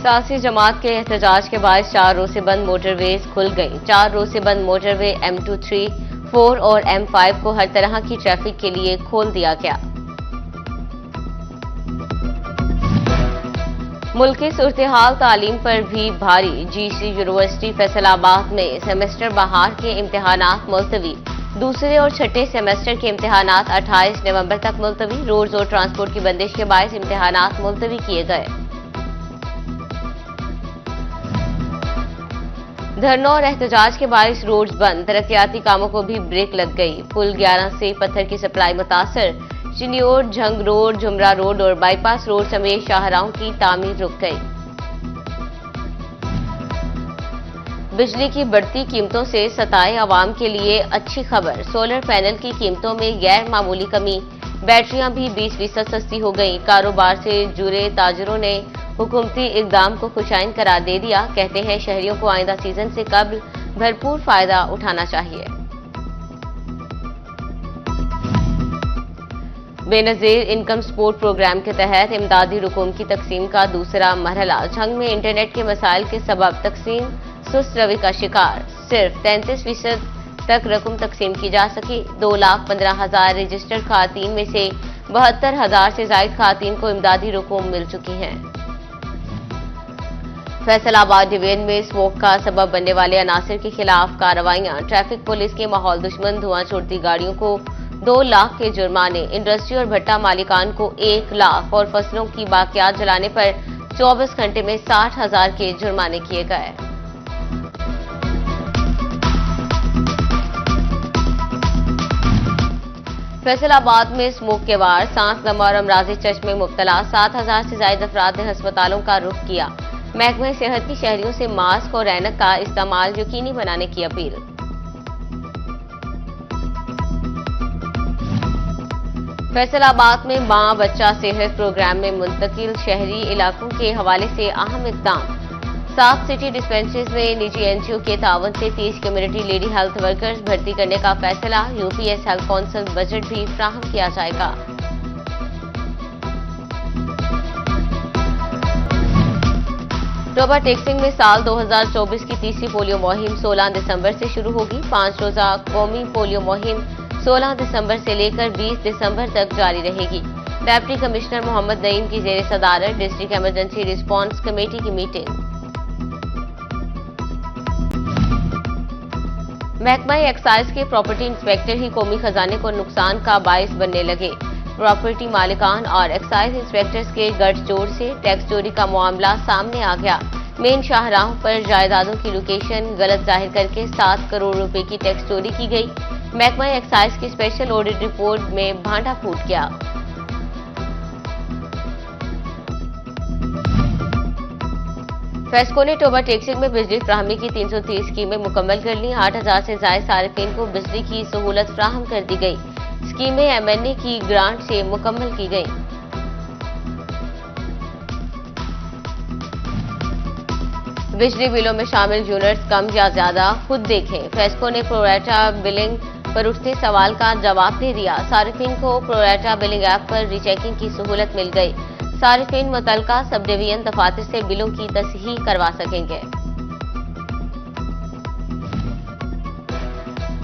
सियासी जमात के एहतजाज के बाद 4 रोज से बंद मोटरवेज खुल गई। 4 रोज से बंद मोटरवे M2, 3, 4 और M5 को हर तरह की ट्रैफिक के लिए खोल दिया गया। मुल्क की सूरत-ए-हाल तालीम पर भी भारी। GC यूनिवर्सिटी फैसलाबाद में सेमेस्टर बहार के इम्तिहानात मुलतवी। दूसरे और छठे सेमेस्टर के इम्तिहानात 28 नवंबर तक मुलतवी। रोड्स और ट्रांसपोर्ट की बंदिश के बायस इम्तिहानात मुलतवी किए गए। धरनों और एहतजाज के बायस रोड्स बंद। तरक्याती कामों को भी ब्रेक लग गई। पुल 11 से पत्थर की सप्लाई मुतासर। चिन्योर, झंग रोड, जुमरा रोड और बाईपास रोड समेत शाहराहों की तामीर रुक गई। बिजली की बढ़ती कीमतों से सताए अवाम के लिए अच्छी खबर। सोलर पैनल की कीमतों में गैर मामूली कमी। बैटरियां भी 20% सस्ती हो गई। कारोबार से जुड़े ताजरों ने हुकूमती इकदाम को खुशाइन करार दे दिया। कहते हैं शहरियों को आइंदा सीजन से कबल भरपूर फायदा उठाना चाहिए। बेनजीर इनकम सपोर्ट प्रोग्राम के तहत इमदादी रकूम की तकसीम का दूसरा मरहला। झंग में इंटरनेट के मसाइल के सबब तकसीम सुस्त रवि का शिकार। सिर्फ 33% तक रकम तकसीम की जा सकी। 2,15,000 रजिस्टर्ड खातीन में से 72,000 से जायद खातीन को इमदादी रकूम मिल चुकी हैं। फैसलाबाद डिवीजन में स्मोक का सबब बनने वाले अनासिर के खिलाफ कार्रवाइयां। ट्रैफिक पुलिस के माहौल दुश्मन धुआं छोड़ती गाड़ियों को 2 लाख के जुर्माने। इंडस्ट्री और भट्टा मालिकान को 1 लाख और फसलों की बाकियात जलाने पर 24 घंटे में 60,000 के जुर्माने किए गए। फैसलाबाद में स्मोक के वार। सांस दमा और अमराजी चश्मे मुब्तला 7,000 से ज्यादा अफराद ने अस्पतालों का रुख किया। महकमे सेहत की शहरियों से मास्क और ऐनक का इस्तेमाल यकीनी बनाने की अपील। फैसलाबाद में मां बच्चा सेहत प्रोग्राम में मुंतकिल। शहरी इलाकों के हवाले से अहम इकदाम। 7 सिटी डिस्पेंसरीज में निजी NGO के तावन से 30 कम्युनिटी लेडी हेल्थ वर्कर्स भर्ती करने का फैसला। UPS हेल्थ काउंसिल बजट भी फ्राहम किया जाएगा। टोबा टेक्सिंग में साल 2024 की तीसरी पोलियो मुहिम 16 दिसंबर से शुरू होगी। 5 रोजा कौमी पोलियो मुहिम 16 दिसंबर से लेकर 20 दिसंबर तक जारी रहेगी। डिप्टी कमिश्नर मोहम्मद नईम की जेर सदारत डिस्ट्रिक्ट इमरजेंसी रिस्पांस कमेटी की मीटिंग। महकमा एक्साइज के प्रॉपर्टी इंस्पेक्टर ही कौमी खजाने को नुकसान का बायस बनने लगे। प्रॉपर्टी मालिकान और एक्साइज इंस्पेक्टर्स के गठजोड़ से टैक्स चोरी का मामला सामने आ गया। मेन शाहराहों पर जायदादों की लोकेशन गलत जाहिर करके 7 करोड़ रुपए की टैक्स चोरी की गई। महकमा एक्साइज की स्पेशल ऑडिट रिपोर्ट में भांडा फूट गया। फेस्को ने टोबा टेक्सिंग में बिजली फ्राहमी की 330 स्कीमें मुकम्मल कर ली। 8,000 से ज्यादा सारिफिन को बिजली की सहूलत फ्राहम कर दी गई। स्कीमें MNA की ग्रांट से मुकम्मल की गई। बिजली बिलों में शामिल यूनिट्स कम या ज्यादा खुद देखें। फेस्को ने प्रोरेटा बिलिंग पर उठते सवाल का जवाब दे दिया। सारिफिन को प्रोरेटा बिलिंग ऐप पर रीचेकिंग की सहूलत मिल गई। सारिफिन मुतलका सब डिवीजन दफातर से बिलों की तस्हीह करवा सकेंगे।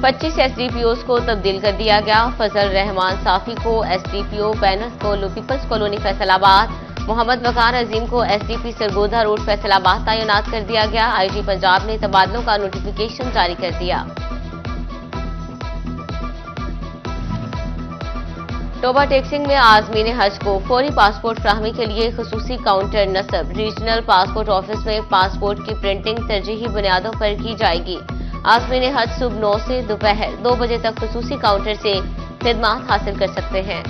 25 SDPOs को तब्दील कर दिया गया। फजल रहमान साफी को SDPO पैनस को पीपल्स कॉलोनी फैसलाबाद, मोहम्मद वकार अजीम को SDP सरगोधा रोड फैसलाबाद तैनात कर दिया गया। IG पंजाब ने तबादलों का नोटिफिकेशन जारी कर दिया। टोबा टेक्सिंग में आजमीन हज को फौरी पासपोर्ट फ्राहमी के लिए खुसूसी काउंटर नस्ब। रीजनल पासपोर्ट ऑफिस में पासपोर्ट की प्रिंटिंग तरजीही बुनियादों पर की जाएगी। आजमीन हज सुबह 9 से दोपहर 2 बजे तक खुसूसी काउंटर से खिदमत हासिल कर सकते हैं।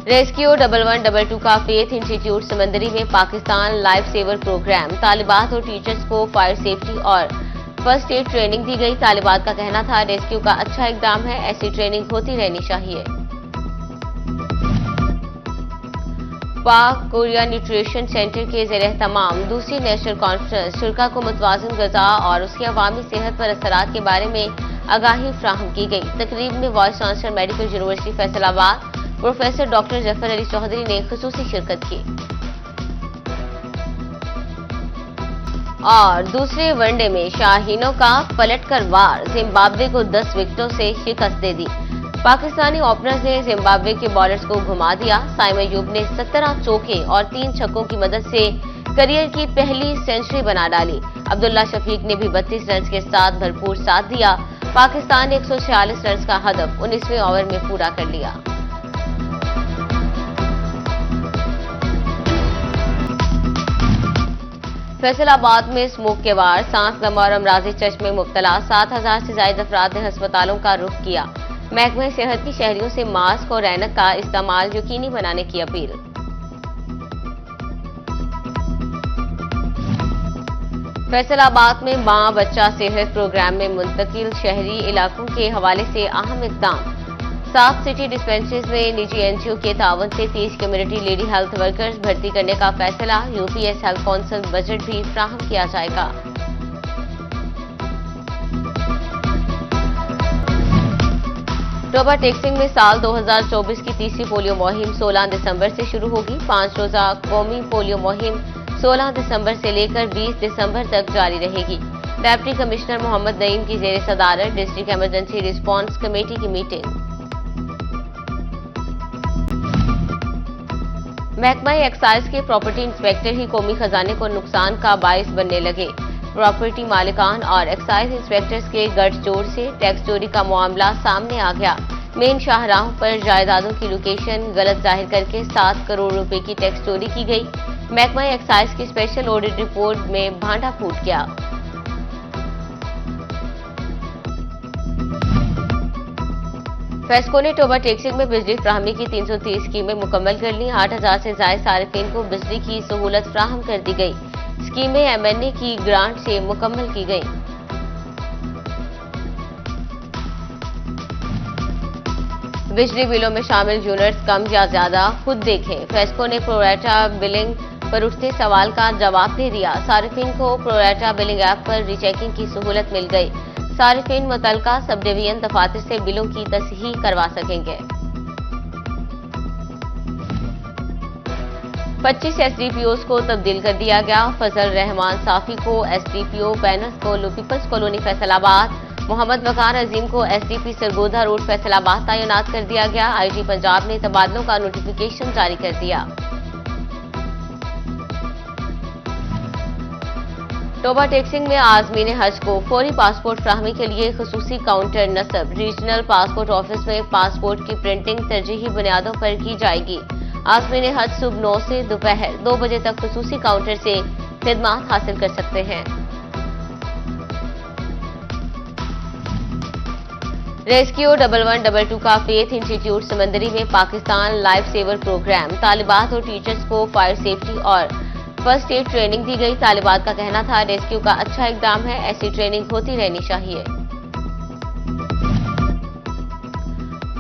रेस्क्यू 1122 का फेथ इंस्टीट्यूट समंदरी में पाकिस्तान लाइफ सेवर प्रोग्राम। तालिबात और टीचर्स को फायर सेफ्टी और फर्स्ट एड ट्रेनिंग दी गई। तालिबात का कहना था रेस्क्यू का अच्छा इकदाम है, ऐसी ट्रेनिंग होती रहनी चाहिए। पाक कोरिया न्यूट्रिशन सेंटर के ज़ेर तमाम दूसरी नेशनल कॉन्फ्रेंस शुरा को मुतवाज़िन ग़िज़ा और उसकी अवामी सेहत पर असरात के बारे में आगाही फ्राहम की गई। तकरीब में vice chancellor medical university Faisalabad professor doctor Zafar Ali Chaudhry ने खुसूसी शिरकत की। और दूसरे वनडे में शाहीनों का पलटकर वार, जिम्बाब्वे को 10 विकेटों से शिकस्त दे दी। पाकिस्तानी ओपनर्स ने जिम्बाब्वे के बॉलर्स को घुमा दिया। साइम अयूब ने 17 चौके और 3 छक्कों की मदद से करियर की पहली सेंचुरी बना डाली। अब्दुल्ला शफीक ने भी 32 रन के साथ भरपूर साथ दिया। पाकिस्तान ने 146 रन का हदफ 19वें ओवर में पूरा कर लिया। फैसलाबाद में स्मोक के वार, सांस दमा और अमराजी चश्म में मुब्तला 7000 से ज्यादा अफराद ने अस्पतालों का रुख किया। महकमे सेहत की शहरियों से मास्क और ऐनक का इस्तेमाल यकीनी बनाने की अपील। फैसलाबाद में मां बच्चा सेहत प्रोग्राम में मुंतकिल, शहरी इलाकों के हवाले से अहम इक़दाम। 7 सिटी डिस्पेंसरीज में निजी एनजीओ के तावन से 30 कम्युनिटी लेडी हेल्थ वर्कर्स भर्ती करने का फैसला। यूपीएस हेल्थ काउंसिल बजट भी फ्राहम किया जाएगा। टोबा टेक्सिंग में साल 2024 की तीसरी पोलियो मुहिम 16 दिसंबर से शुरू होगी। 5 रोजा कौमी पोलियो मुहिम 16 दिसंबर से लेकर 20 दिसंबर तक जारी रहेगी। डिप्टी कमिश्नर मोहम्मद नईम की जेर सदारत डिस्ट्रिक्ट इमरजेंसी रिस्पांस कमेटी की मीटिंग। महकमा एक्साइज के प्रॉपर्टी इंस्पेक्टर ही कौमी खजाने को नुकसान का बायस बनने लगे। प्रॉपर्टी मालिकान और एक्साइज इंस्पेक्टर्स के गठजोड़ से टैक्स चोरी का मामला सामने आ गया। मेन शाहराहों पर जायदादों की लोकेशन गलत जाहिर करके 7 करोड़ रुपए की टैक्स चोरी की गई। महकमा एक्साइज की स्पेशल ऑडिट रिपोर्ट में भांडा फूट गया। फेस्को ने टोबा टेक्सिंग में बिजली फ्राहमी की 330 स्कीमें मुकम्मल कर ली। 8000 से ज्यादा सारिफिन को बिजली की सहूलत फ्राहम कर दी गई। स्कीमें एमएनए की ग्रांट से मुकम्मल की गई। बिजली बिलों में शामिल यूनिट्स कम या ज्यादा खुद देखें। फेस्को ने प्रोरेटा बिलिंग पर उठते सवाल का जवाब दे दिया। सारिफिन को प्रोरेटा बिलिंग ऐप पर रीचेकिंग की सहूलत मिल गई। सारिफिन मुतलका सब डिवीजन दफातर से बिलों की तस्हीह करवा सकेंगे। 25 एसडीपीओs को तब्दील कर दिया गया। फजल रहमान साफी को एसडीपीओ पैनस को पीपल्स कॉलोनी फैसलाबाद, मोहम्मद वकार अजीम को एसडीपी सरगोधा रोड फैसलाबाद तैनात कर दिया गया। आईटी पंजाब ने तबादलों का नोटिफिकेशन जारी कर दिया। टोबा टेक्सिंग में आजमीन हज को फौरी पासपोर्ट फ्राहमी के लिए खुसूसी काउंटर नस्ब। रीजनल पासपोर्ट ऑफिस में पासपोर्ट की प्रिंटिंग तरजीही बुनियादों पर की जाएगी। आजमीन हज सुबह 9 से दोपहर 2 बजे तक खुसूसी काउंटर से खिदमत हासिल कर सकते हैं। रेस्क्यू 1122 का फेथ इंस्टीट्यूट समंदरी में पाकिस्तान लाइफ सेवर प्रोग्राम। तालिबात और टीचर्स को फायर सेफ्टी और फर्स्ट एड ट्रेनिंग दी गई। तालिबात का कहना था रेस्क्यू का अच्छा इकदाम है, ऐसी ट्रेनिंग होती रहनी चाहिए।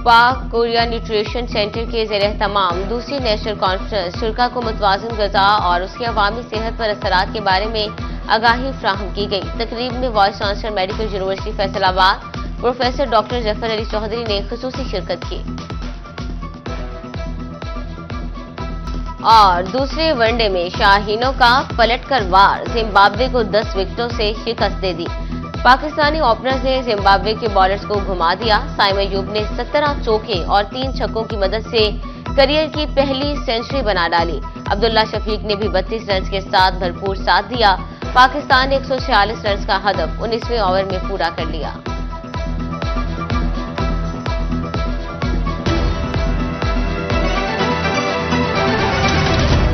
पाक कोरिया न्यूट्रिशन सेंटर के ज़ेर तमाम दूसरी नेशनल कॉन्फ्रेंस शुरा को मुतवाज़िन ग़िज़ा और उसकी अवामी सेहत पर असरात के बारे में आगाही फ्राहम की गई। तकरीब में vice chancellor medical university Faisalabad professor doctor Zafar Ali Chaudhry ने खुसूसी शिरकत की। और दूसरे वनडे में शाहीनों का पलटकर वार, जिम्बाब्वे को 10 विकेटों से शिकस्त दे दी। पाकिस्तानी ओपनर्स ने जिम्बाब्वे के बॉलर्स को घुमा दिया। साइम अयूब ने 17 चौके और 3 छक्कों की मदद से करियर की पहली सेंचुरी बना डाली। अब्दुल्ला शफीक ने भी 32 रन के साथ भरपूर साथ दिया। पाकिस्तान ने 146 रन का हदफ 19वें ओवर में पूरा कर लिया।